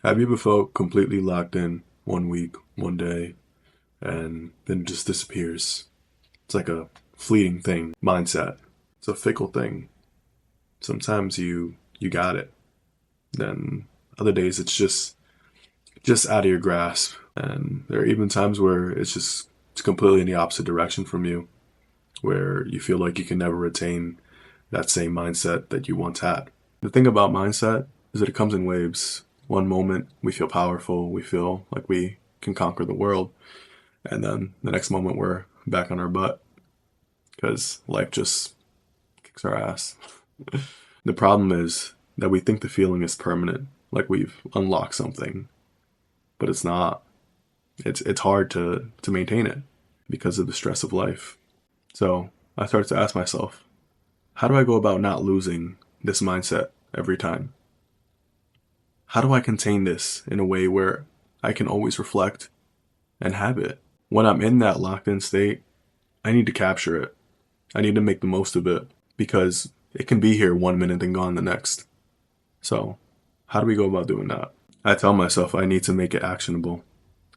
Have you ever felt completely locked in one week, one day, and then it just disappears? It's like a fleeting thing. Mindset. It's a fickle thing. Sometimes you got it. Then other days it's just out of your grasp. And there are even times where it's completely in the opposite direction from you, where you feel like you can never retain that same mindset that you once had. The thing about mindset is that it comes in waves. One moment we feel powerful, we feel like we can conquer the world, and then the next moment we're back on our butt because life just kicks our ass. The problem is that we think the feeling is permanent, like we've unlocked something, but it's not. It's hard to maintain it because of the stress of life. So I started to ask myself, how do I go about not losing this mindset every time? How do I contain this in a way where I can always reflect and have it? When I'm in that locked in state, I need to capture it. I need to make the most of it because it can be here one minute and gone the next. So, how do we go about doing that? I tell myself I need to make it actionable.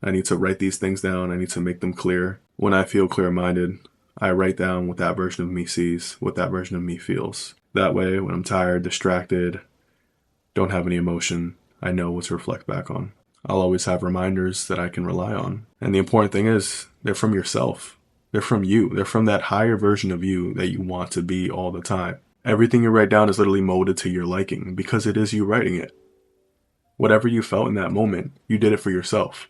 I need to write these things down. I need to make them clear. When I feel clear minded, I write down what that version of me sees, what that version of me feels. That way, when I'm tired, distracted, don't have any emotion, I know what to reflect back on. I'll always have reminders that I can rely on. And the important thing is, they're from yourself. They're from you. They're from that higher version of you that you want to be all the time. Everything you write down is literally molded to your liking because it is you writing it. Whatever you felt in that moment, you did it for yourself.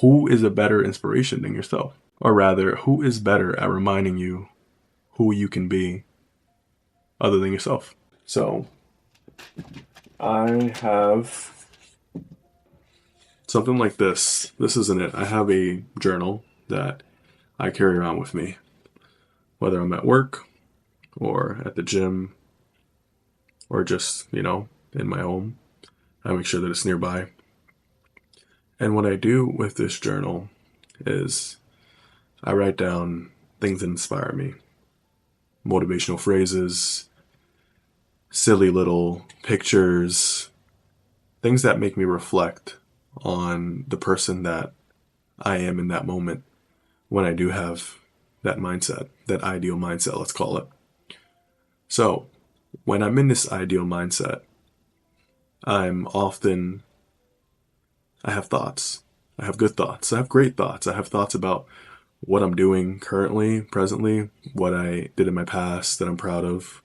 Who is a better inspiration than yourself? Or rather, who is better at reminding you who you can be other than yourself? So, I have something like this. This isn't it. I have a journal that I carry around with me, whether I'm at work or at the gym or just, in my home. I make sure that it's nearby. And what I do with this journal is I write down things that inspire me, motivational phrases, silly little pictures, things that make me reflect on the person that I am in that moment when I do have that mindset, that ideal mindset, let's call it. So, when I'm in this ideal mindset, I have thoughts. I have good thoughts. I have great thoughts. I have thoughts about what I'm doing currently, presently, what I did in my past that I'm proud of,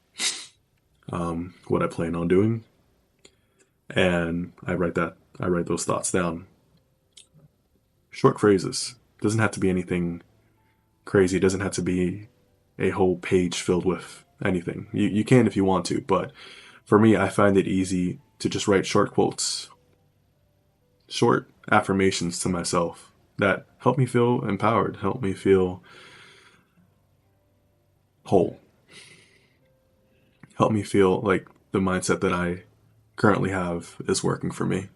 what I plan on doing. And I write those thoughts down. Short phrases. Doesn't have to be anything crazy. It doesn't have to be a whole page filled with anything. You can if you want to, but for me, I find it easy to just write short quotes, short affirmations to myself that help me feel empowered, help me feel whole, help me feel like the mindset that I currently have is working for me.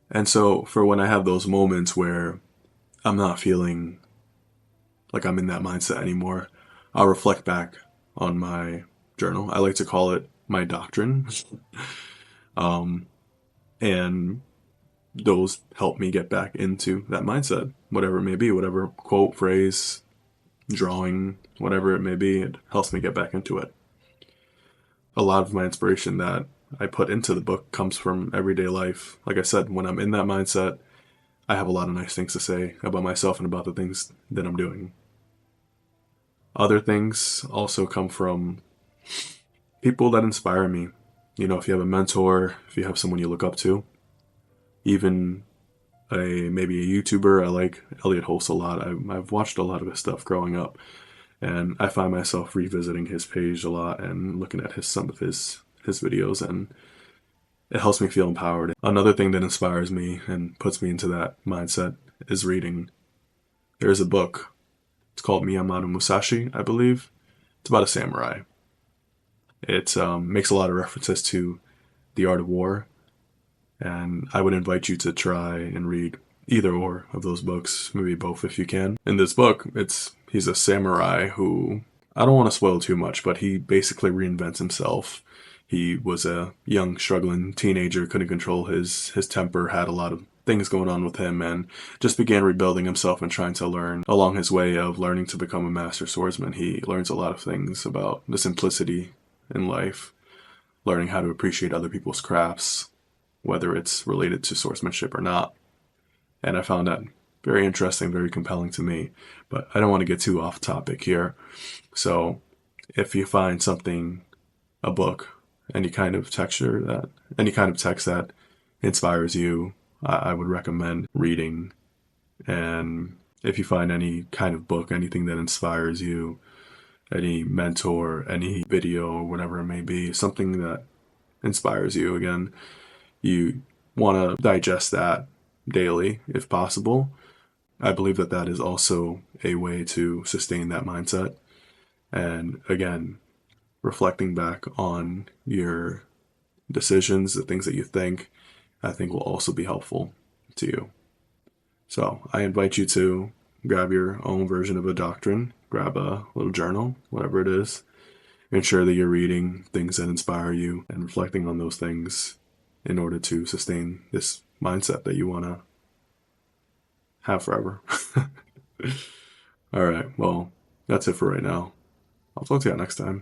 And so for when I have those moments where I'm not feeling like I'm in that mindset anymore, I'll reflect back on my journal. I like to call it my doctrine. And those help me get back into that mindset, whatever it may be, whatever quote, phrase, drawing, whatever it may be, it helps me get back into it. A lot of my inspiration that I put into the book comes from everyday life. Like I said, when I'm in that mindset, I have a lot of nice things to say about myself and about the things that I'm doing. Other things also come from people that inspire me. If you have a mentor, if you have someone you look up to, even maybe a YouTuber. I like Elliot Hulse a lot. I've watched a lot of his stuff growing up, and I find myself revisiting his page a lot and looking at some of his videos, and it helps me feel empowered. Another thing that inspires me and puts me into that mindset is reading. There's a book. It's called Miyamano Musashi, I believe. It's about a samurai. It makes a lot of references to the art of war, and I would invite you to try and read either or of those books, maybe both if you can. In this book, he's a samurai who, I don't want to spoil too much, but he basically reinvents himself. He was a young, struggling teenager, couldn't control his temper, had a lot of things going on with him, and just began rebuilding himself and trying to learn. Along his way of learning to become a master swordsman, he learns a lot of things about the simplicity in life, learning how to appreciate other people's crafts, whether it's related to swordsmanship or not. And I found that very interesting, very compelling to me. But I don't want to get too off topic here. So if you find something, a book, any kind of any kind of text that inspires you, I would recommend reading. And if you find any kind of book, anything that inspires you, any mentor, any video, or whatever it may be, something that inspires you, again, you want to digest that daily if possible. I believe that that is also a way to sustain that mindset. And again, reflecting back on your decisions, the things that you think, I think will also be helpful to you. So I invite you to grab your own version of a doctrine, grab a little journal, whatever it is. Ensure that you're reading things that inspire you and reflecting on those things in order to sustain this mindset that you want to have forever. All right, well, that's it for right now. I'll talk to you next time.